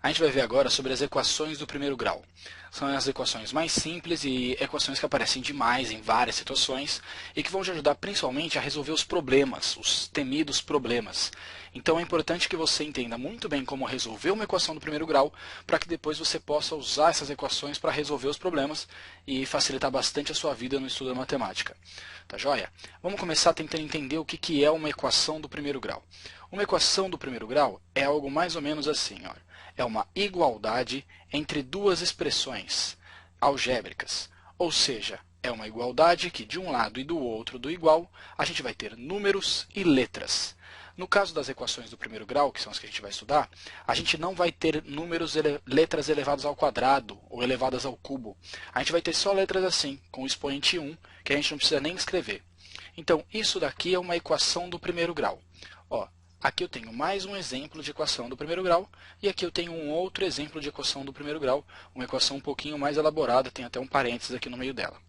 A gente vai ver agora sobre as equações do primeiro grau. São as equações mais simples e equações que aparecem demais em várias situações e que vão te ajudar principalmente a resolver os problemas, os temidos problemas. Então é importante que você entenda muito bem como resolver uma equação do primeiro grau para que depois você possa usar essas equações para resolver os problemas e facilitar bastante a sua vida no estudo da matemática. Tá joia? Vamos começar tentando entender o que é uma equação do primeiro grau. Uma equação do primeiro grau é algo mais ou menos assim, ó. É uma igualdade entre duas expressões algébricas, ou seja, é uma igualdade que de um lado e do outro do igual, a gente vai ter números e letras. No caso das equações do primeiro grau, que são as que a gente vai estudar, a gente não vai ter letras elevadas ao quadrado ou elevadas ao cubo. A gente vai ter só letras assim, com o expoente 1, que a gente não precisa nem escrever. Então, isso daqui é uma equação do primeiro grau. Ó, aqui eu tenho mais um exemplo de equação do primeiro grau, e aqui eu tenho um outro exemplo de equação do primeiro grau, uma equação um pouquinho mais elaborada, tem até um parênteses aqui no meio dela.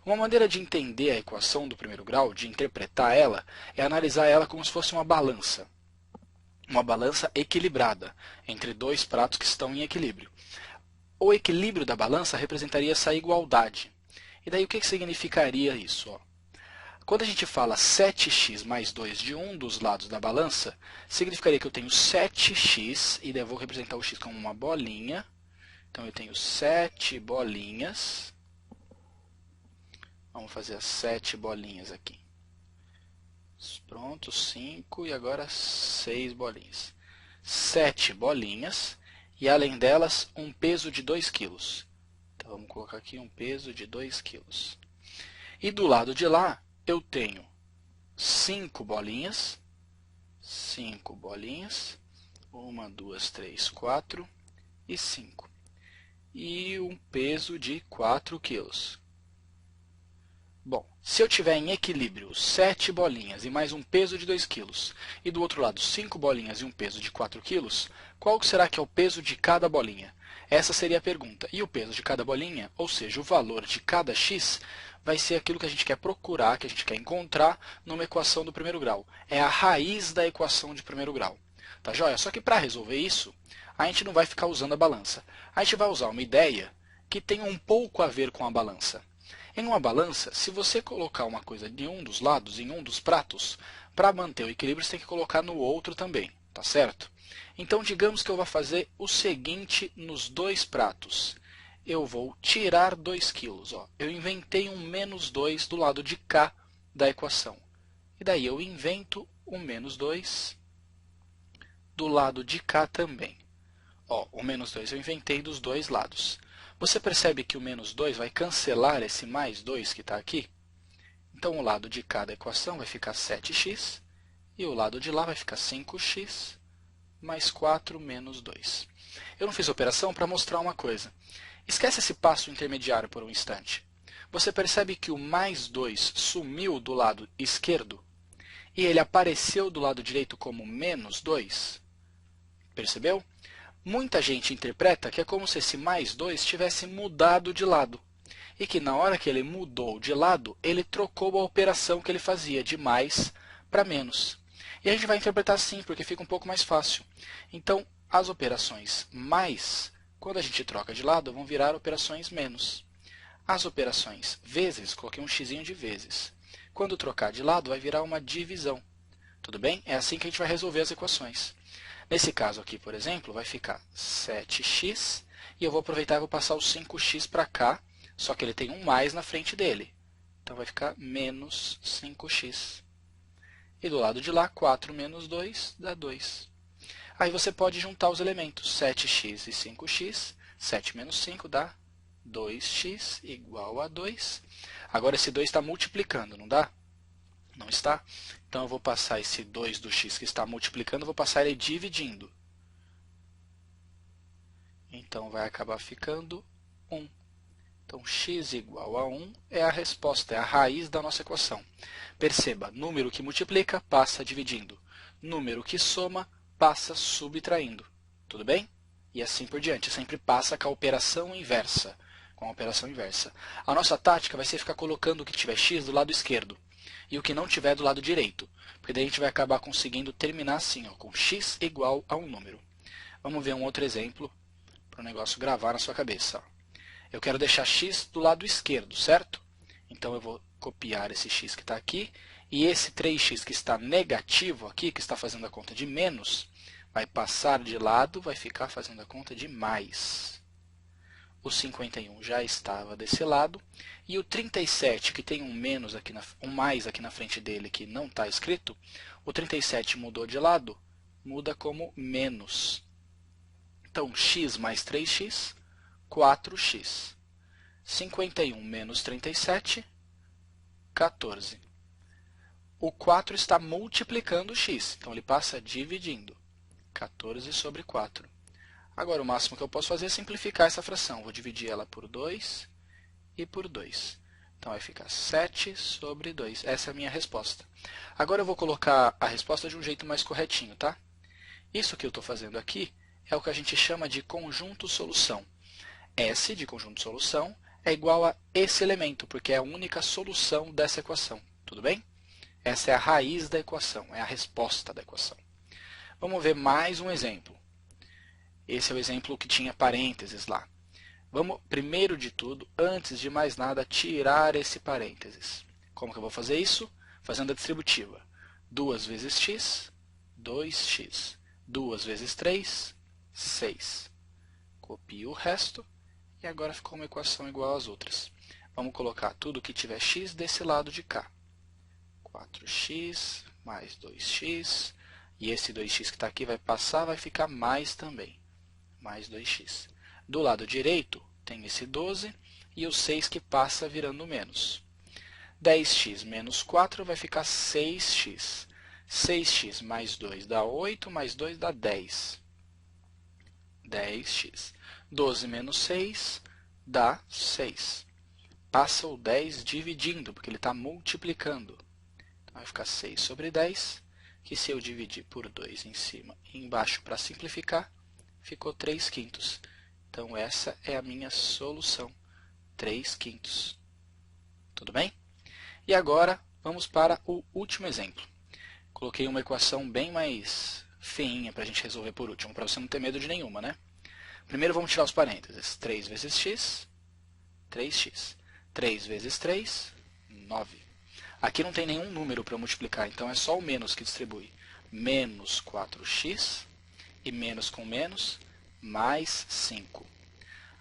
Uma maneira de entender a equação do primeiro grau, de interpretar ela, é analisar ela como se fosse uma balança. Uma balança equilibrada, entre dois pratos que estão em equilíbrio. O equilíbrio da balança representaria essa igualdade. E daí o que significaria isso? Ó? Quando a gente fala 7x mais 2 de um dos lados da balança, significaria que eu tenho 7x, e daí eu vou representar o x como uma bolinha. Então eu tenho 7 bolinhas. Vamos fazer as 7 bolinhas aqui. Pronto, 5 e agora 6 bolinhas. 7 bolinhas e além delas um peso de 2 kg. Então vamos colocar aqui um peso de 2 kg. E do lado de lá eu tenho 5 bolinhas. 5 bolinhas. 1, 2, 3, 4 e 5. E um peso de 4 kg. Bom, se eu tiver em equilíbrio 7 bolinhas e mais um peso de 2 kg, e do outro lado 5 bolinhas e um peso de 4 kg, qual será que é o peso de cada bolinha? Essa seria a pergunta. E o peso de cada bolinha, ou seja, o valor de cada x, vai ser aquilo que a gente quer procurar, que a gente quer encontrar numa equação do primeiro grau. É a raiz da equação de primeiro grau. Tá joia? Só que para resolver isso, a gente não vai ficar usando a balança. A gente vai usar uma ideia que tem um pouco a ver com a balança. Em uma balança, se você colocar uma coisa em um dos lados, em um dos pratos, para manter o equilíbrio, você tem que colocar no outro também, tá certo? Então, digamos que eu vou fazer o seguinte nos dois pratos. Eu vou tirar 2 kg. Ó. Eu inventei um menos 2 do lado de cá da equação. E daí eu invento um menos 2 do lado de cá também. Ó, o menos 2 eu inventei dos dois lados. Você percebe que o menos 2 vai cancelar esse mais 2 que está aqui? Então, o lado de cá da equação vai ficar 7x, e o lado de lá vai ficar 5x, mais 4 menos 2. Eu não fiz a operação para mostrar uma coisa. Esquece esse passo intermediário por um instante. Você percebe que o mais 2 sumiu do lado esquerdo, e ele apareceu do lado direito como menos 2? Percebeu? Muita gente interpreta que é como se esse mais 2 tivesse mudado de lado. E que na hora que ele mudou de lado, ele trocou a operação que ele fazia de mais para menos. E a gente vai interpretar assim, porque fica um pouco mais fácil. Então, as operações mais, quando a gente troca de lado, vão virar operações menos. As operações vezes, coloquei um x de vezes. Quando trocar de lado, vai virar uma divisão. Tudo bem? É assim que a gente vai resolver as equações. Nesse caso aqui, por exemplo, vai ficar 7x, e eu vou aproveitar e vou passar o 5x para cá, só que ele tem um mais na frente dele. Então vai ficar menos 5x. E do lado de lá, 4 menos 2 dá 2. Aí você pode juntar os elementos, 7x e 5x, 7 menos 5 dá 2x igual a 2. Agora esse 2 está multiplicando, não dá? Não está? Então eu vou passar esse 2 do x que está multiplicando, vou passar ele dividindo. Então vai acabar ficando 1. Então x igual a 1 é a resposta, é a raiz da nossa equação. Perceba, número que multiplica passa dividindo. Número que soma passa subtraindo. Tudo bem? E assim por diante, sempre passa com a operação inversa. A nossa tática vai ser ficar colocando o que tiver x do lado esquerdo e o que não tiver do lado direito, porque daí a gente vai acabar conseguindo terminar assim, ó, com x igual a um número. Vamos ver um outro exemplo para o negócio gravar na sua cabeça. Eu quero deixar x do lado esquerdo, certo? Então eu vou copiar esse x que está aqui, e esse 3x que está negativo aqui, que está fazendo a conta de menos, vai passar de lado, vai ficar fazendo a conta de mais. O 51 já estava desse lado, e o 37, que tem um mais aqui na frente dele, que não está escrito, o 37 mudou de lado, muda como menos. Então, x mais 3x, 4x. 51 menos 37, 14. O 4 está multiplicando o x, então ele passa dividindo. 14 sobre 4. Agora, o máximo que eu posso fazer é simplificar essa fração. Vou dividir ela por 2 e por 2. Então, vai ficar 7 sobre 2. Essa é a minha resposta. Agora, eu vou colocar a resposta de um jeito mais corretinho, tá? Isso que eu estou fazendo aqui é o que a gente chama de conjunto-solução. S de conjunto-solução é igual a esse elemento, porque é a única solução dessa equação. Tudo bem? Essa é a raiz da equação, é a resposta da equação. Vamos ver mais um exemplo. Esse é o exemplo que tinha parênteses lá. Vamos, primeiro de tudo, antes de mais nada, tirar esse parênteses. Como que eu vou fazer isso? Fazendo a distributiva. 2 vezes x, 2x. 2 vezes 3, 6. Copio o resto e agora ficou uma equação igual às outras. Vamos colocar tudo que tiver x desse lado de cá. 4x mais 2x. E esse 2x que está aqui vai passar, vai ficar mais também. Mais 2x. Do lado direito tem esse 12 e o 6 que passa virando menos. 10x menos 4 vai ficar 6x. 6x mais 2 dá 8, mais 2 dá 10. 10x. 12 menos 6 dá 6. Passa o 10 dividindo, porque ele está multiplicando. Então, vai ficar 6 sobre 10, que se eu dividir por 2 em cima e embaixo para simplificar, ficou 3/5. Então, essa é a minha solução, 3/5. Tudo bem? E agora, vamos para o último exemplo. Coloquei uma equação bem mais feinha para a gente resolver por último, para você não ter medo de nenhuma, né? Primeiro, vamos tirar os parênteses. 3 vezes x, 3x. 3 vezes 3, 9. Aqui não tem nenhum número para multiplicar, então é só o menos que distribui. Menos 4x. E menos com menos, mais 5.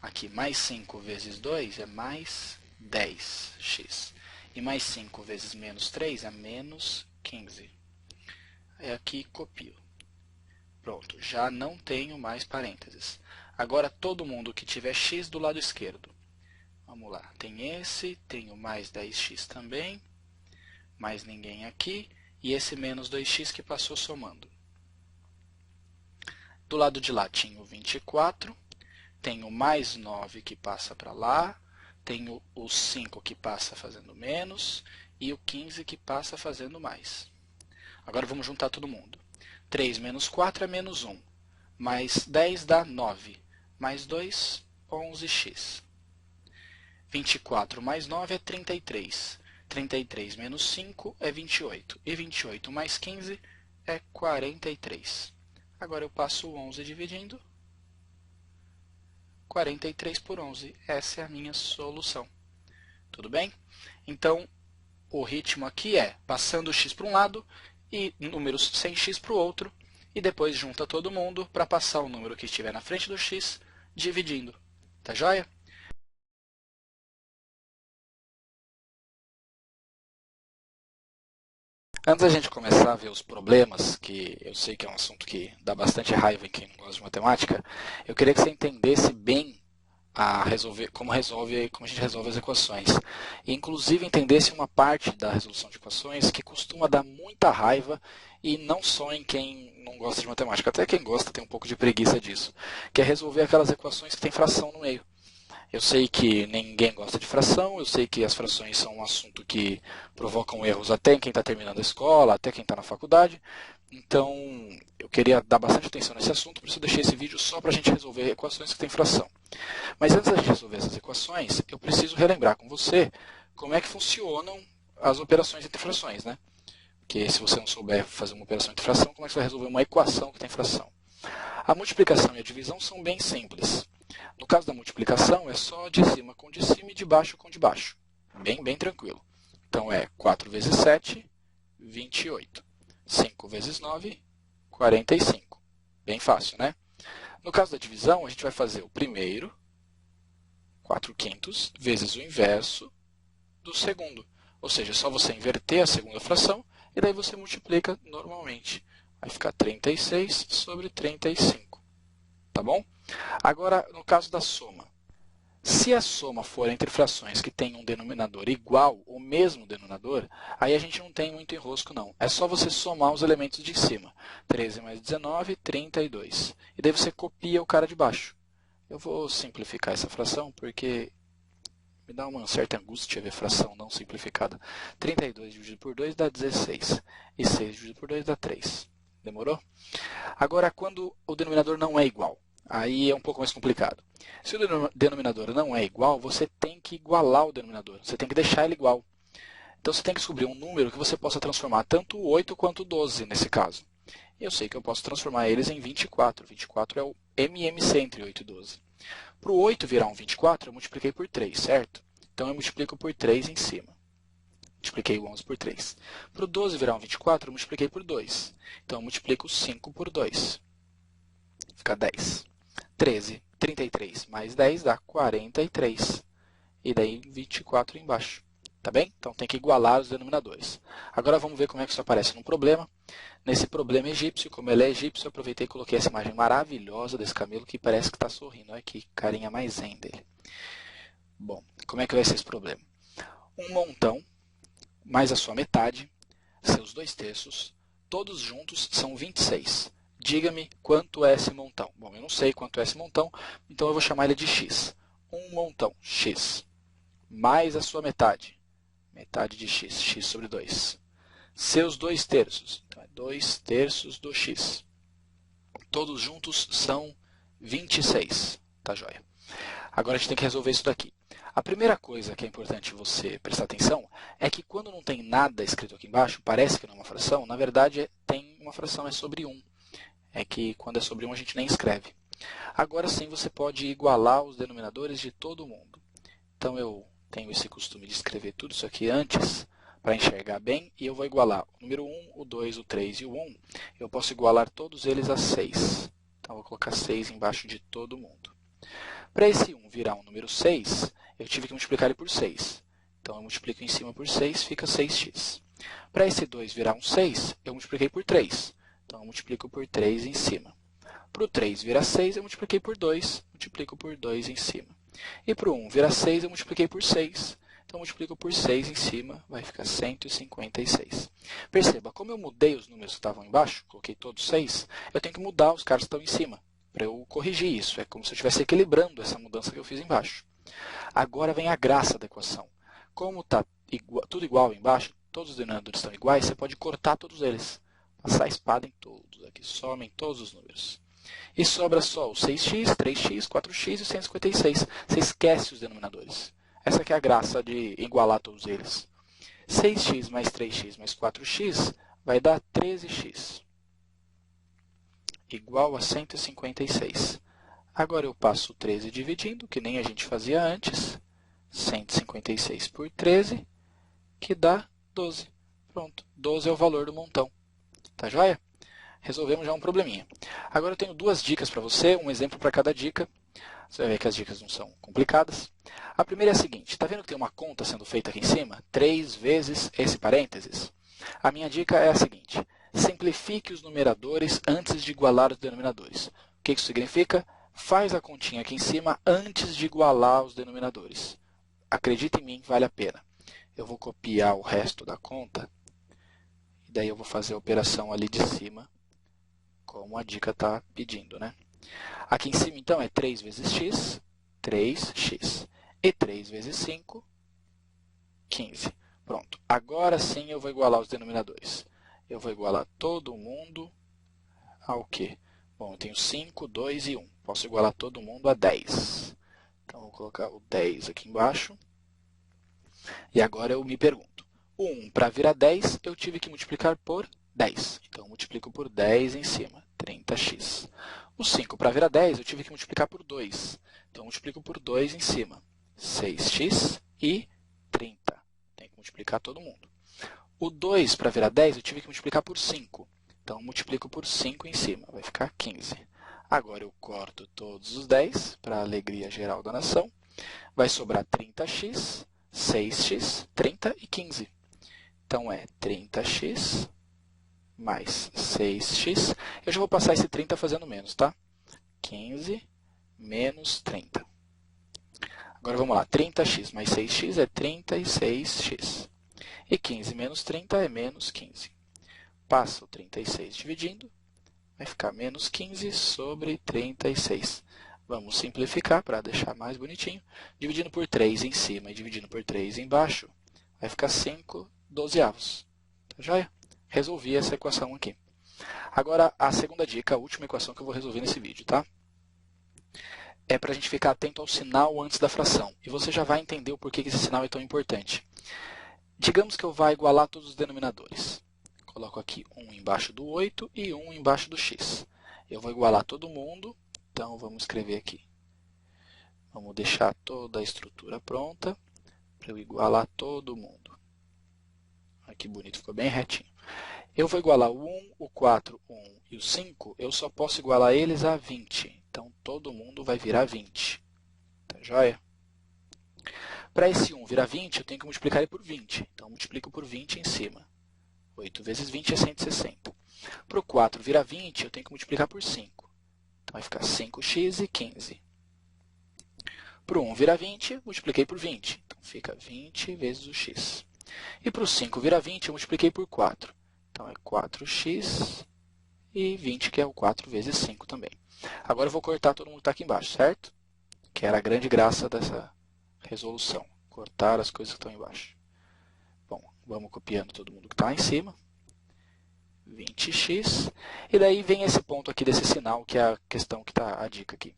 Aqui, mais 5 vezes 2 é mais 10x. E mais 5 vezes menos 3 é menos 15. Aí aqui copio. Pronto, já não tenho mais parênteses. Agora, todo mundo que tiver x do lado esquerdo. Vamos lá, tem esse, tenho mais 10x também. Mais ninguém aqui. E esse menos 2x que passou somando. Do lado de lá tinha o 24, tenho mais 9 que passa para lá, tenho o 5 que passa fazendo menos e o 15 que passa fazendo mais. Agora vamos juntar todo mundo. 3 menos 4 é menos 1, mais 10 dá 9, mais 2, 11x. 24 mais 9 é 33, 33 menos 5 é 28, e 28 mais 15 é 43. Agora eu passo o 11 dividindo. 43 por 11. Essa é a minha solução. Tudo bem? Então, o ritmo aqui é passando o x para um lado e números sem x para o outro. E depois junta todo mundo para passar o número que estiver na frente do x dividindo. Tá joia? Antes da gente começar a ver os problemas, que eu sei que é um assunto que dá bastante raiva em quem não gosta de matemática, eu queria que você entendesse bem como a gente resolve as equações. E, inclusive, entendesse uma parte da resolução de equações que costuma dar muita raiva, e não só em quem não gosta de matemática, até quem gosta tem um pouco de preguiça disso, que é resolver aquelas equações que tem fração no meio. Eu sei que ninguém gosta de fração, eu sei que as frações são um assunto que provocam erros até em quem está terminando a escola, até quem está na faculdade. Então, eu queria dar bastante atenção nesse assunto, por isso eu deixei esse vídeo só para a gente resolver equações que têm fração. Mas antes da gente resolver essas equações, eu preciso relembrar com você como é que funcionam as operações entre frações, né? Porque se você não souber fazer uma operação entre fração, como é que você vai resolver uma equação que tem fração? A multiplicação e a divisão são bem simples. No caso da multiplicação, é só de cima com de cima e de baixo com de baixo. Bem tranquilo. Então, é 4 vezes 7, 28. 5 vezes 9, 45. Bem fácil, né? No caso da divisão, a gente vai fazer o primeiro, 4/5, vezes o inverso do segundo. Ou seja, é só você inverter a segunda fração e daí você multiplica normalmente. Vai ficar 36 sobre 35. Tá bom? Agora, no caso da soma. Se a soma for entre frações que têm um denominador igual ou mesmo denominador, aí a gente não tem muito enrosco não. É só você somar os elementos de cima. 13 mais 19, 32. E daí você copia o cara de baixo. Eu vou simplificar essa fração porque me dá uma certa angústia ver fração não simplificada. 32 dividido por 2 dá 16. E 6 dividido por 2 dá 3. Demorou? Agora, quando o denominador não é igual, aí é um pouco mais complicado. Se o denominador não é igual, você tem que igualar o denominador. Você tem que deixar ele igual. Então, você tem que descobrir um número que você possa transformar tanto o 8 quanto o 12, nesse caso. E eu sei que eu posso transformar eles em 24. 24 é o MMC entre 8 e 12. Para o 8 virar um 24, eu multipliquei por 3, certo? Então, eu multiplico por 3 em cima. Multipliquei o 11 por 3. Para o 12 virar um 24, eu multipliquei por 2. Então, eu multiplico 5 por 2. Fica 10. 13, 33 mais 10 dá 43. E daí 24 embaixo. Tá bem? Então, tem que igualar os denominadores. Agora, vamos ver como é que isso aparece num problema. Nesse problema egípcio, como ele é egípcio, eu aproveitei e coloquei essa imagem maravilhosa desse camelo que parece que está sorrindo. Olha que carinha mais zen dele. Bom, como é que vai ser esse problema? Um montão mais a sua metade, seus 2/3, todos juntos são 26. Diga-me quanto é esse montão. Bom, eu não sei quanto é esse montão, então eu vou chamar ele de x. Um montão, x, mais a sua metade, metade de x, x sobre 2. Seus 2/3, então é 2/3 do x. Todos juntos são 26. Tá joia? Agora a gente tem que resolver isso daqui. A primeira coisa que é importante você prestar atenção é que quando não tem nada escrito aqui embaixo, parece que não é uma fração, na verdade tem uma fração, é sobre 1. É que quando é sobre 1 a gente nem escreve. Agora sim você pode igualar os denominadores de todo mundo. Então eu tenho esse costume de escrever tudo isso aqui antes para enxergar bem e eu vou igualar o número 1, o 2, o 3 e o 1. Eu posso igualar todos eles a 6. Então eu vou colocar 6 embaixo de todo mundo. Para esse 1 virar um número 6, eu tive que multiplicar ele por 6. Então, eu multiplico em cima por 6, fica 6x. Para esse 2 virar um 6, eu multipliquei por 3. Então, eu multiplico por 3 em cima. Para o 3 virar 6, eu multipliquei por 2, multiplico por 2 em cima. E para o 1 virar 6, eu multipliquei por 6. Então, eu multiplico por 6 em cima, vai ficar 156. Perceba, como eu mudei os números que estavam embaixo, coloquei todos 6, eu tenho que mudar os caras que estão em cima, para eu corrigir isso. É como se eu estivesse equilibrando essa mudança que eu fiz embaixo. Agora vem a graça da equação. Como está tudo igual embaixo, todos os denominadores estão iguais, você pode cortar todos eles. Passar a espada em todos. Aqui somem todos os números. E sobra só o 6x, 3x, 4x e o 156. Você esquece os denominadores. Essa aqui é a graça de igualar todos eles. 6x mais 3x mais 4x vai dar 13x. Igual a 156. Agora eu passo o 13 dividindo, que nem a gente fazia antes. 156 por 13, que dá 12. Pronto, 12 é o valor do montão. Tá joia? Resolvemos já um probleminha. Agora eu tenho duas dicas para você, um exemplo para cada dica. Você vai ver que as dicas não são complicadas. A primeira é a seguinte, está vendo que tem uma conta sendo feita aqui em cima? 3 vezes esse parênteses. A minha dica é a seguinte, simplifique os numeradores antes de igualar os denominadores. O que isso significa? Faz a continha aqui em cima antes de igualar os denominadores. Acredite em mim, vale a pena. Eu vou copiar o resto da conta e daí eu vou fazer a operação ali de cima, como a dica está pedindo, né? Aqui em cima, então, é 3 vezes x, 3x. E 3 vezes 5, 15. Pronto. Agora sim eu vou igualar os denominadores. Eu vou igualar todo mundo ao quê? Bom, eu tenho 5, 2 e 1. Posso igualar todo mundo a 10. Então, vou colocar o 10 aqui embaixo. E agora eu me pergunto. O 1 para virar 10, eu tive que multiplicar por 10. Então, eu multiplico por 10 em cima, 30x. O 5 para virar 10, eu tive que multiplicar por 2. Então, eu multiplico por 2 em cima. 6x e 30. Tem que multiplicar todo mundo. O 2 para virar 10, eu tive que multiplicar por 5. Então, eu multiplico por 5 em cima. Vai ficar 15. Agora, eu corto todos os 10 para a alegria geral da nação. Vai sobrar 30x, 6x, 30 e 15. Então, é 30x mais 6x. Eu já vou passar esse 30 fazendo menos, tá? 15 menos 30. Agora, vamos lá. 30x mais 6x é 36x. E 15 menos 30 é menos 15. Passa o 36 dividindo. Vai ficar menos 15 sobre 36. Vamos simplificar para deixar mais bonitinho. Dividindo por 3 em cima e dividindo por 3 embaixo, vai ficar 5/12. Tá joia? Resolvi essa equação aqui. Agora, a segunda dica, a última equação que eu vou resolver nesse vídeo, tá? É para a gente ficar atento ao sinal antes da fração. E você já vai entender o porquê que esse sinal é tão importante. Digamos que eu vá igualar todos os denominadores. Coloco aqui 1 embaixo do 8 e 1 embaixo do x. Eu vou igualar todo mundo, então vamos escrever aqui. Vamos deixar toda a estrutura pronta para eu igualar todo mundo. Olha que bonito, ficou bem retinho. Eu vou igualar o 1, o 4, o 1 e o 5, eu só posso igualar eles a 20. Então, todo mundo vai virar 20. Tá joia? Para esse 1 virar 20, eu tenho que multiplicar ele por 20. Então, eu multiplico por 20 em cima. 8 vezes 20 é 160. Para o 4 virar 20, eu tenho que multiplicar por 5. Então, vai ficar 5x e 15. Para o 1 virar 20, multipliquei por 20. Então, fica 20 vezes o x. E para o 5 virar 20, eu multipliquei por 4. Então, é 4x e 20, que é o 4 vezes 5 também. Agora, eu vou cortar todo mundo que está aqui embaixo, certo? Que era a grande graça dessa resolução. Cortar as coisas que estão embaixo. Bom, vamos copiando todo mundo que está lá em cima. 20x. E daí vem esse ponto aqui desse sinal, que é a questão que está a dica aqui.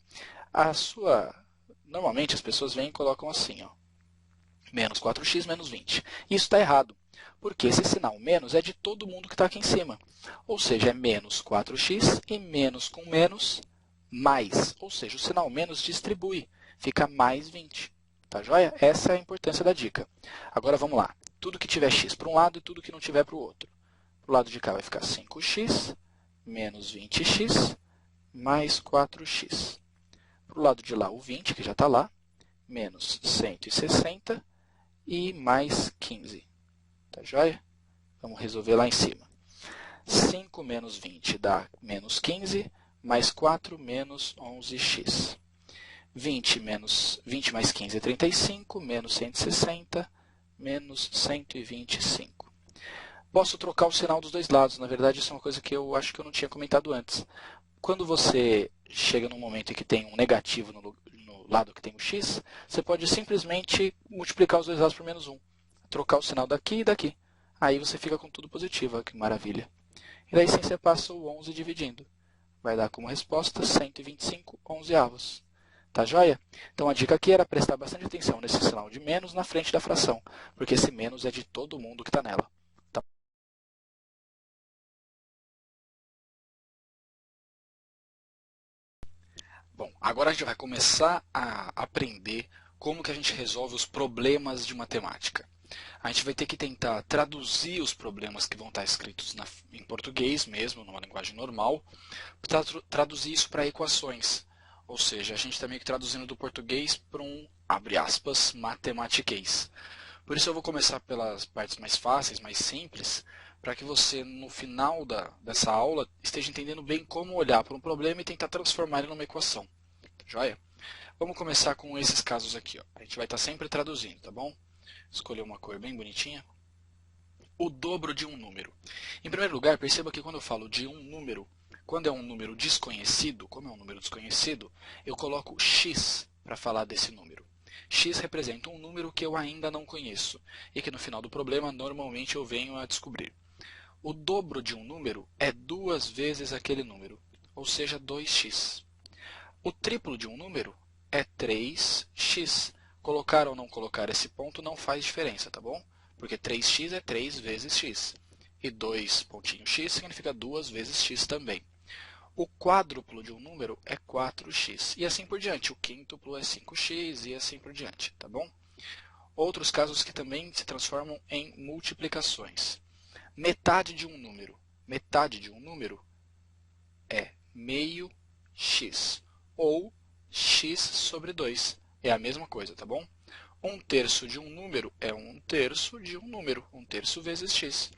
Normalmente, as pessoas vêm e colocam assim, ó. Menos 4x menos 20. Isso está errado, porque esse sinal menos é de todo mundo que está aqui em cima. Ou seja, é menos 4x e menos com menos, mais. Ou seja, o sinal menos distribui, fica mais 20. Tá joia? Essa é a importância da dica. Agora vamos lá. Tudo que tiver x para um lado e tudo que não tiver para o outro. Para o lado de cá vai ficar 5x menos 20x mais 4x. Para o lado de lá, o 20, que já está lá, menos 160 e mais 15. Tá joia? Vamos resolver lá em cima. 5 menos 20 dá menos 15, mais 4 menos 11x. 20 mais 15 é 35, menos 160, menos 125. Posso trocar o sinal dos dois lados. Na verdade, isso é uma coisa que eu acho que eu não tinha comentado antes. Quando você chega num momento em que tem um negativo no lado que tem o x, você pode simplesmente multiplicar os dois lados por menos 1. Trocar o sinal daqui e daqui. Aí você fica com tudo positivo. Olha que maravilha. E daí sim você passa o 11 dividindo. Vai dar como resposta 125/11. Tá joia? Então a dica aqui era prestar bastante atenção nesse sinal de menos na frente da fração, porque esse menos é de todo mundo que está nela. Tá? Bom, agora a gente vai começar a aprender como que a gente resolve os problemas de matemática. A gente vai ter que tentar traduzir os problemas que vão estar escritos em português mesmo, numa linguagem normal, para traduzir isso para equações. Ou seja, a gente está meio que traduzindo do português para um, abre aspas, matematiquês. Por isso eu vou começar pelas partes mais fáceis, mais simples, para que você, no final dessa aula, esteja entendendo bem como olhar para um problema e tentar transformar ele numa equação. Joia? Vamos começar com esses casos aqui. Ó. A gente vai estar sempre traduzindo, tá bom? Escolher uma cor bem bonitinha. O dobro de um número. Em primeiro lugar, perceba que quando eu falo de um número, quando é um número desconhecido, como é um número desconhecido, eu coloco x para falar desse número. X representa um número que eu ainda não conheço e que no final do problema normalmente eu venho a descobrir. O dobro de um número é 2 vezes aquele número, ou seja, 2x. O triplo de um número é 3x. Colocar ou não colocar esse ponto não faz diferença, tá bom? Porque 3x é 3 vezes x. E 2 pontinho x significa 2 vezes x também. O quádruplo de um número é 4x. E assim por diante. O quíntuplo é 5x e assim por diante, tá bom? Outros casos que também se transformam em multiplicações. Metade de um número. Metade de um número é meio x. Ou x sobre 2. É a mesma coisa, tá bom? Um terço de um número é um terço de um número. Um terço vezes x.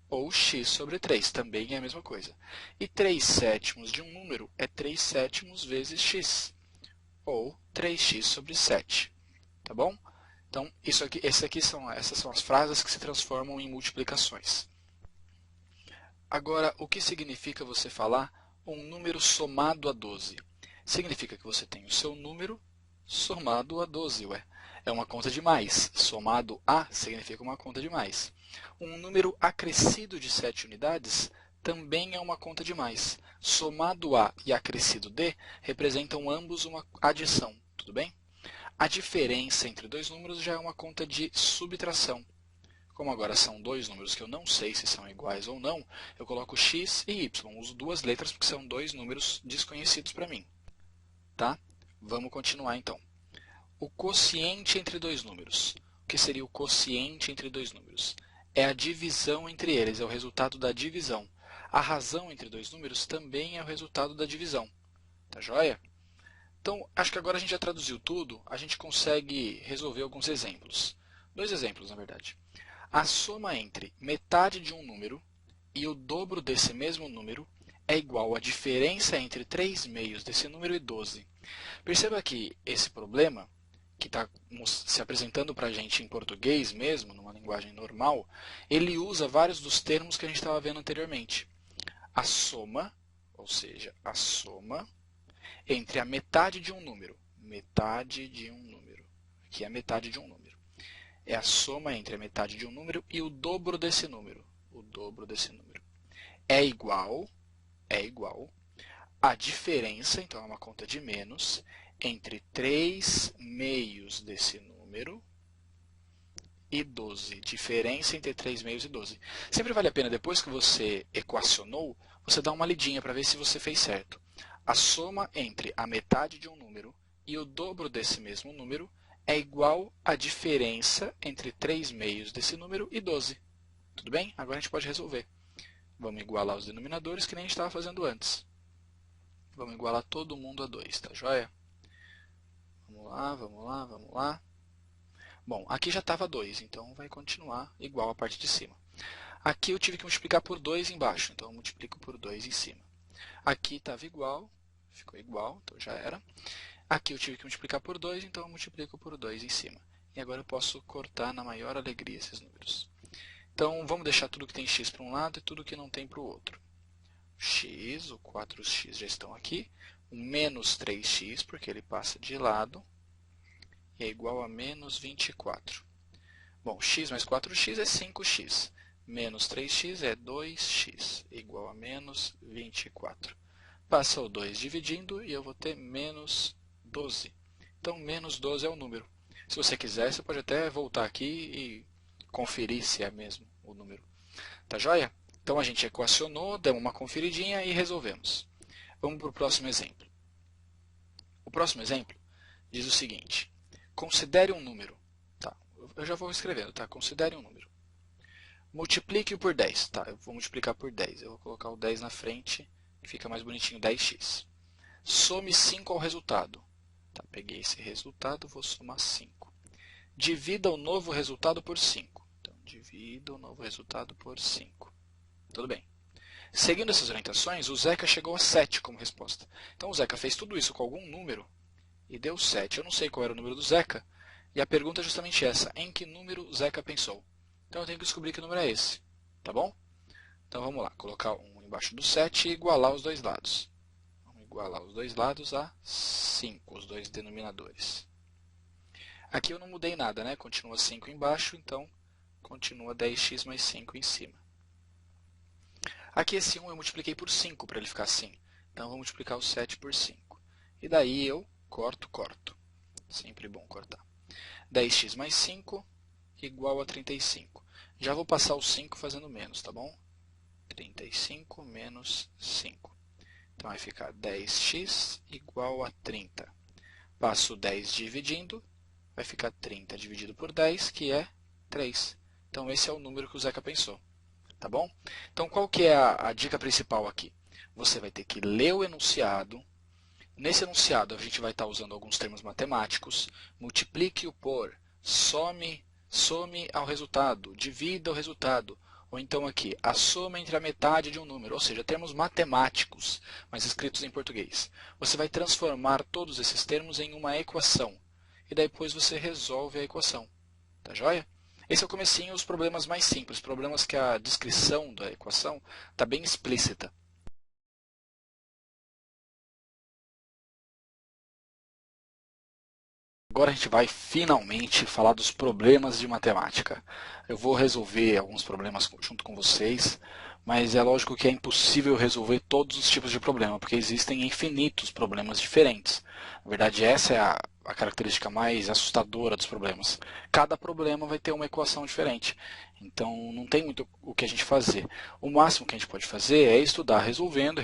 Ou x sobre 3, também é a mesma coisa. E 3 sétimos de um número é 3 sétimos vezes x. Ou 3x sobre 7. Tá bom? Então, essas são as frases que se transformam em multiplicações. Agora, o que significa você falar um número somado a 12? Significa que você tem o seu número somado a 12, ué. É uma conta de mais. Somado a significa uma conta de mais. Um número acrescido de 7 unidades também é uma conta de mais. Somado a e acrescido de representam ambos uma adição, tudo bem? A diferença entre dois números já é uma conta de subtração. Como agora são dois números que eu não sei se são iguais ou não, eu coloco x e y. Uso duas letras porque são dois números desconhecidos para mim. Tá? Vamos continuar então. O quociente entre dois números. O que seria o quociente entre dois números? É a divisão entre eles, é o resultado da divisão. A razão entre dois números também é o resultado da divisão. Tá joia? Então, acho que agora a gente já traduziu tudo, a gente consegue resolver alguns exemplos. Dois exemplos, na verdade. A soma entre metade de um número e o dobro desse mesmo número é igual à diferença entre 3 meios desse número e 12. Perceba que esse problema, que está se apresentando para a gente em português mesmo, numa linguagem normal, ele usa vários dos termos que a gente estava vendo anteriormente. A soma, ou seja, a soma entre a metade de um número, metade de um número, aqui é a metade de um número, é a soma entre a metade de um número e o dobro desse número, é igual à diferença, então é uma conta de menos, entre 3 meios desse número e 12. Diferença entre 3 meios e 12. Sempre vale a pena, depois que você equacionou, você dá uma lidinha para ver se você fez certo. A soma entre a metade de um número e o dobro desse mesmo número é igual à diferença entre 3 meios desse número e 12. Tudo bem? Agora a gente pode resolver. Vamos igualar os denominadores que nem a gente estava fazendo antes. Vamos igualar todo mundo a 2, tá joia? Vamos lá. Bom, aqui já estava 2, então vai continuar igual a parte de cima. Aqui eu tive que multiplicar por 2 embaixo, então eu multiplico por 2 em cima. Aqui estava igual, ficou igual, então já era. Aqui eu tive que multiplicar por 2, então eu multiplico por 2 em cima. E agora eu posso cortar na maior alegria esses números. Então vamos deixar tudo que tem x para um lado e tudo que não tem para o outro. X, o 4x já estão aqui. O menos 3x, porque ele passa de lado, e é igual a menos 24. Bom, x mais 4x é 5x. Menos 3x é 2x, igual a menos 24. Passa o 2 dividindo e eu vou ter menos 12. Então, menos 12 é o número. Se você quiser, você pode até voltar aqui e conferir se é mesmo o número. Tá joia? Então, a gente equacionou, demos uma conferidinha e resolvemos. Vamos para o próximo exemplo. O próximo exemplo diz o seguinte. Considere um número. Tá, eu já vou escrevendo, tá? Considere um número. Multiplique-o por 10. Tá, eu vou multiplicar por 10. Eu vou colocar o 10 na frente e fica mais bonitinho, 10x. Some 5 ao resultado. Tá, peguei esse resultado, vou somar 5. Divida o novo resultado por 5. Então, divida o novo resultado por 5. Tudo bem. Seguindo essas orientações, o Zeca chegou a 7 como resposta. Então, o Zeca fez tudo isso com algum número e deu 7. Eu não sei qual era o número do Zeca, e a pergunta é justamente essa. Em que número o Zeca pensou? Então, eu tenho que descobrir que número é esse. Tá bom? Então, vamos lá. Colocar 1 embaixo do 7 e igualar os dois lados. Vamos igualar os dois lados a 5, os dois denominadores. Aqui eu não mudei nada, né? Continua 5 embaixo, então continua 10x mais 5 em cima. Aqui esse 1 eu multipliquei por 5 para ele ficar assim. Então, eu vou multiplicar o 7 por 5. E daí eu corto. Sempre bom cortar. 10x mais 5 igual a 35. Já vou passar o 5 fazendo menos, tá bom? 35 menos 5. Então vai ficar 10x igual a 30. Passo 10 dividindo, vai ficar 30 dividido por 10, que é 3. Então esse é o número que o Zeca pensou. Tá bom? Então qual que é a dica principal aqui? Você vai ter que ler o enunciado. Nesse enunciado a gente vai estar usando alguns termos matemáticos. Multiplique-o por, some ao resultado, divida o resultado. Ou então aqui, a soma entre a metade de um número, ou seja, termos matemáticos, mas escritos em português. Você vai transformar todos esses termos em uma equação. E depois você resolve a equação. Tá joia? Esse é o comecinho, os problemas mais simples, problemas que a descrição da equação está bem explícita. Agora a gente vai finalmente falar dos problemas de matemática. Eu vou resolver alguns problemas junto com vocês, mas é lógico que é impossível resolver todos os tipos de problema, porque existem infinitos problemas diferentes. Na verdade, essa é a característica mais assustadora dos problemas. Cada problema vai ter uma equação diferente, então não tem muito o que a gente fazer. O máximo que a gente pode fazer é estudar resolvendo,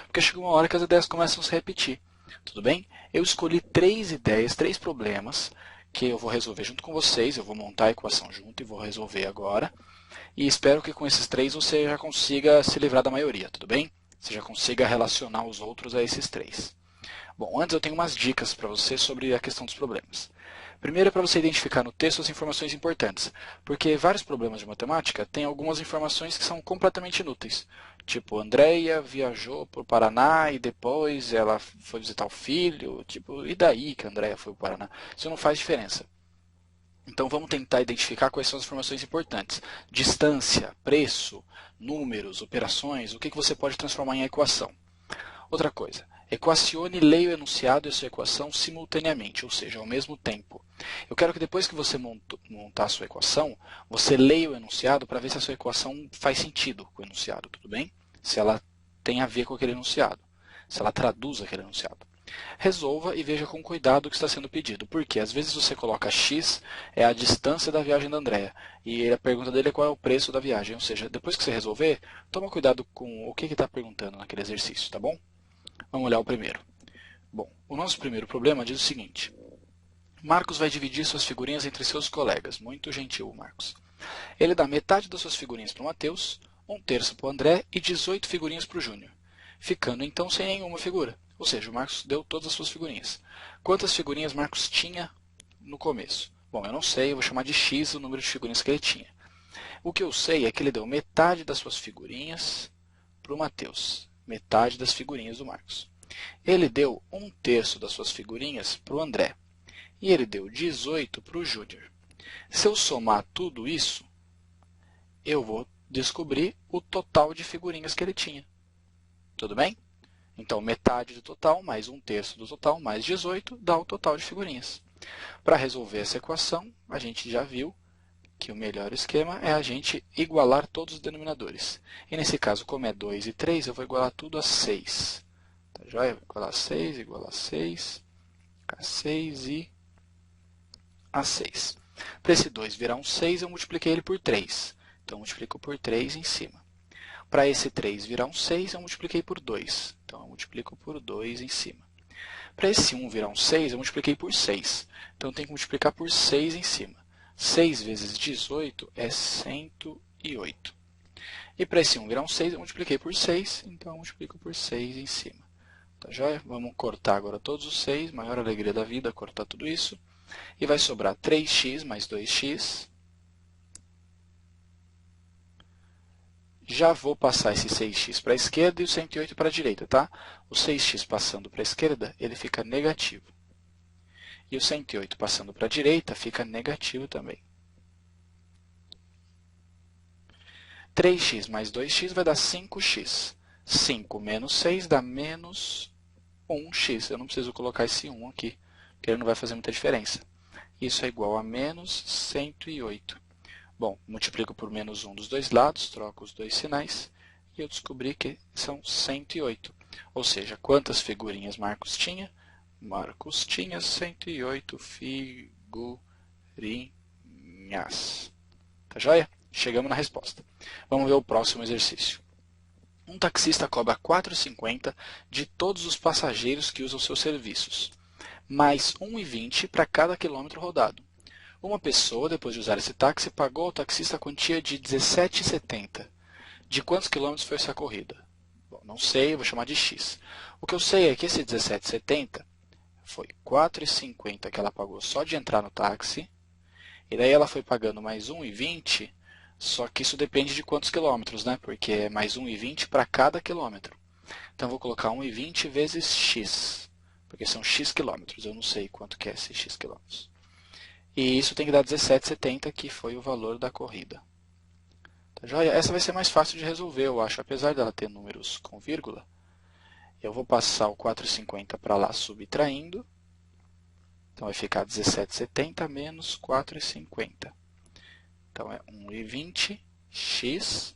porque chega uma hora que as ideias começam a se repetir. Tudo bem? Eu escolhi 3 ideias, 3 problemas que eu vou resolver junto com vocês. Eu vou montar a equação junto e vou resolver agora. E espero que com esses 3 você já consiga se livrar da maioria, tudo bem? Você já consiga relacionar os outros a esses 3. Bom, antes eu tenho umas dicas para você sobre a questão dos problemas. Primeiro é para você identificar no texto as informações importantes, porque vários problemas de matemática têm algumas informações que são completamente inúteis. Tipo, Andreia viajou para o Paraná e depois ela foi visitar o filho. Tipo, e daí que a Andreia foi para o Paraná? Isso não faz diferença. Então vamos tentar identificar quais são as informações importantes. Distância, preço, números, operações, o que você pode transformar em equação. Outra coisa, equacione e leia o enunciado e a sua equação simultaneamente, ou seja, ao mesmo tempo. Eu quero que depois que você montar a sua equação, você leia o enunciado para ver se a sua equação faz sentido com o enunciado, tudo bem? Se ela tem a ver com aquele enunciado, se ela traduz aquele enunciado. Resolva e veja com cuidado o que está sendo pedido, porque às vezes você coloca x é a distância da viagem da Andrea, e a pergunta dele é qual é o preço da viagem, ou seja, depois que você resolver, toma cuidado com o que está perguntando naquele exercício, tá bom? Vamos olhar o primeiro. Bom, o nosso primeiro problema diz o seguinte. Marcos vai dividir suas figurinhas entre seus colegas. Muito gentil, Marcos. Ele dá metade das suas figurinhas para o Matheus, um terço para o André e 18 figurinhas para o Júnior, ficando então sem nenhuma figura. Ou seja, o Marcos deu todas as suas figurinhas. Quantas figurinhas Marcos tinha no começo? Bom, eu não sei, eu vou chamar de x o número de figurinhas que ele tinha. O que eu sei é que ele deu metade das suas figurinhas para o Matheus, metade das figurinhas do Marcos. Ele deu um terço das suas figurinhas para o André e ele deu 18 para o Júnior. Se eu somar tudo isso, eu vou descobrir o total de figurinhas que ele tinha. Tudo bem? Então, metade do total mais um terço do total mais 18 dá o total de figurinhas. Para resolver essa equação, a gente já viu que o melhor esquema é a gente igualar todos os denominadores. E nesse caso, como é 2 e 3, eu vou igualar tudo a 6. Tá joia? Vou igualar 6, igualar 6, a 6 e a 6. Para esse 2 virar um 6, eu multipliquei ele por 3. Então, eu multiplico por 3 em cima. Para esse 3 virar um 6, eu multipliquei por 2. Então, eu multiplico por 2 em cima. Para esse 1 virar um 6, eu multipliquei por 6. Então, eu tenho que multiplicar por 6 em cima. 6 vezes 18 é 108. E para esse 1 virar um 6, eu multipliquei por 6. Então, eu multiplico por 6 em cima. Tá joia? Vamos cortar agora todos os 6. Maior alegria da vida, cortar tudo isso. E vai sobrar 3x mais 2x. Já vou passar esse 6x para a esquerda e o 108 para a direita, tá? O 6x passando para a esquerda, ele fica negativo. E o 108 passando para a direita, fica negativo também. 3x mais 2x vai dar 5x. 5 menos 6 dá menos 1x. Eu não preciso colocar esse 1 aqui, porque ele não vai fazer muita diferença. Isso é igual a menos 108. Bom, multiplico por menos 1 dos dois lados, troco os dois sinais, e eu descobri que são 108. Ou seja, quantas figurinhas Marcos tinha? Marcos tinha 108 figurinhas. Tá joia? Chegamos na resposta. Vamos ver o próximo exercício. Um taxista cobra R$ 4,50 de todos os passageiros que usam seus serviços, mais R$ 1,20 para cada quilômetro rodado. Uma pessoa, depois de usar esse táxi, pagou ao taxista a quantia de R$ 17,70. De quantos quilômetros foi essa corrida? Bom, não sei, eu vou chamar de X. O que eu sei é que esse R$ 17,70 foi R$ 4,50 que ela pagou só de entrar no táxi, e daí ela foi pagando mais R$ 1,20, só que isso depende de quantos quilômetros, né? Porque é mais R$ 1,20 para cada quilômetro. Então, eu vou colocar 1,20 vezes X, porque são X quilômetros. Eu não sei quanto que é esse X quilômetros. E isso tem que dar 17,70, que foi o valor da corrida. Tá joia? Essa vai ser mais fácil de resolver, eu acho. Apesar dela ter números com vírgula, eu vou passar o 4,50 para lá subtraindo. Então, vai ficar 17,70 menos 4,50. Então, é 1,20 x.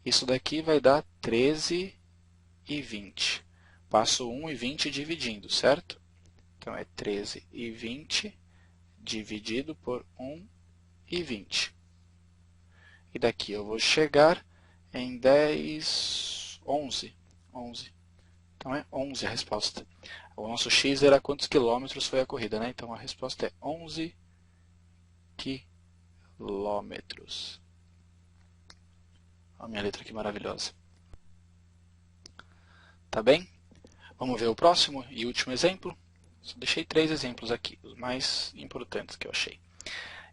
Isso daqui vai dar 13,20. Passo 1,20 dividindo, certo? Então, é 13,20 dividido por 1,20. E daqui eu vou chegar em 11. Então, é 11 a resposta. O nosso x era quantos quilômetros foi a corrida, né? Então, a resposta é 11 quilômetros. Olha a minha letra aqui maravilhosa. Tá bem? Vamos ver o próximo e último exemplo. Só deixei 3 exemplos aqui, os mais importantes que eu achei.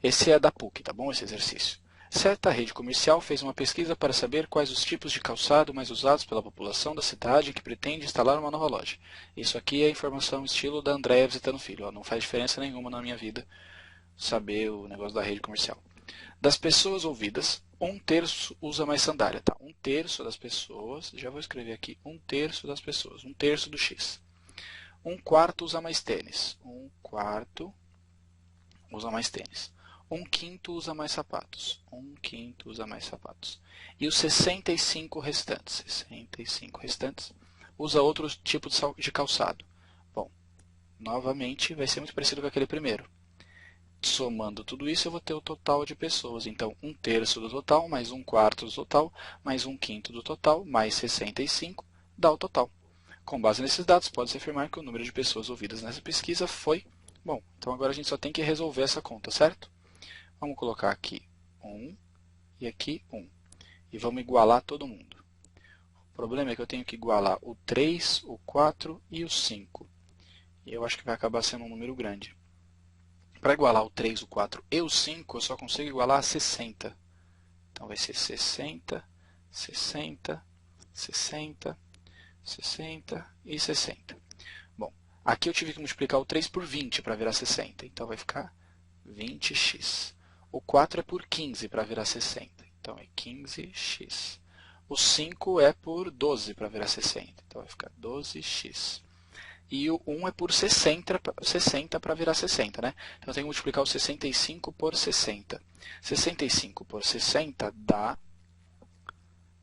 Esse é da PUC, tá bom? Esse exercício. Certa rede comercial fez uma pesquisa para saber quais os tipos de calçado mais usados pela população da cidade que pretende instalar uma nova loja. Isso aqui é informação estilo da Andréia visitando o filho. Ó, não faz diferença nenhuma na minha vida saber o negócio da rede comercial. Das pessoas ouvidas, 1/3 usa mais sandália. Tá? 1/3 das pessoas, já vou escrever aqui, 1/3 das pessoas, 1/3 do X. 1/4 usa mais tênis. 1/4 usa mais tênis. 1/5 usa mais sapatos. 1/5 usa mais sapatos. E os 65 restantes, usa outro tipo de calçado. Bom, novamente vai ser muito parecido com aquele primeiro. Somando tudo isso, eu vou ter o total de pessoas. Então, 1/3 do total, mais 1/4 do total, mais 1/5 do total, mais 65, dá o total. Com base nesses dados, pode-se afirmar que o número de pessoas ouvidas nessa pesquisa foi... Bom, então agora a gente só tem que resolver essa conta, certo? Vamos colocar aqui 1 e aqui 1. E vamos igualar todo mundo. O problema é que eu tenho que igualar o 3, o 4 e o 5. E eu acho que vai acabar sendo um número grande. Para igualar o 3, o 4 e o 5, eu só consigo igualar a 60. Então vai ser 60, 60, 60, 60 e 60. Bom, aqui eu tive que multiplicar o 3 por 20 para virar 60. Então vai ficar 20x. O 4 é por 15 para virar 60. Então é 15x. O 5 é por 12 para virar 60. Então vai ficar 12x. E o 1 é por 60 para virar 60, né? Então eu tenho que multiplicar o 65 por 60. 65 por 60 dá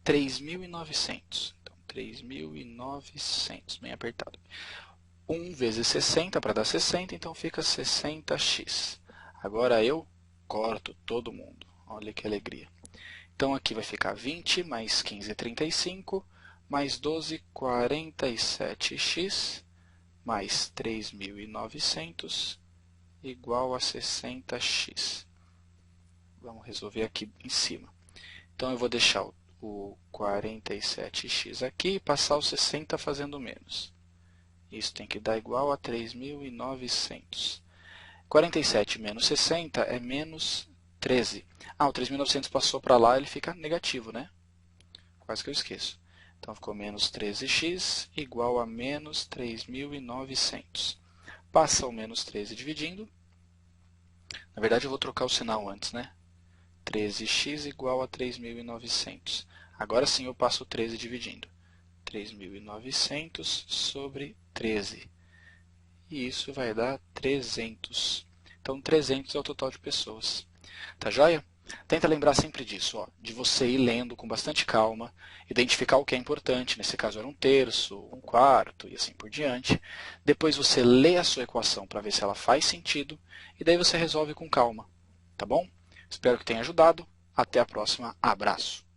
3.900. Então, 3.900, bem apertado. 1 vezes 60 para dar 60, então fica 60x. Agora eu corto todo mundo. Olha que alegria. Então aqui vai ficar 20 mais 15, 35, mais 12, 47x, mais 3.900, igual a 60x. Vamos resolver aqui em cima. Então eu vou deixar o 47x aqui e passar o 60 fazendo menos. Isso tem que dar igual a 3.900. 47 menos 60 é menos 13. Ah, o 3.900 passou para lá, ele fica negativo, né? Quase que eu esqueço. Então ficou menos 13x igual a menos 3.900. Passa o menos 13 dividindo. Na verdade eu vou trocar o sinal antes, né? 13x igual a 3.900. Agora sim eu passo o 13 dividindo. 3.900 sobre 13. E isso vai dar 300. Então 300 é o total de pessoas. Tá joia? Tenta lembrar sempre disso, ó, de você ir lendo com bastante calma, identificar o que é importante, nesse caso era 1/3, 1/4 e assim por diante. Depois você lê a sua equação para ver se ela faz sentido e daí você resolve com calma, tá bom? Espero que tenha ajudado. Até a próxima. Abraço.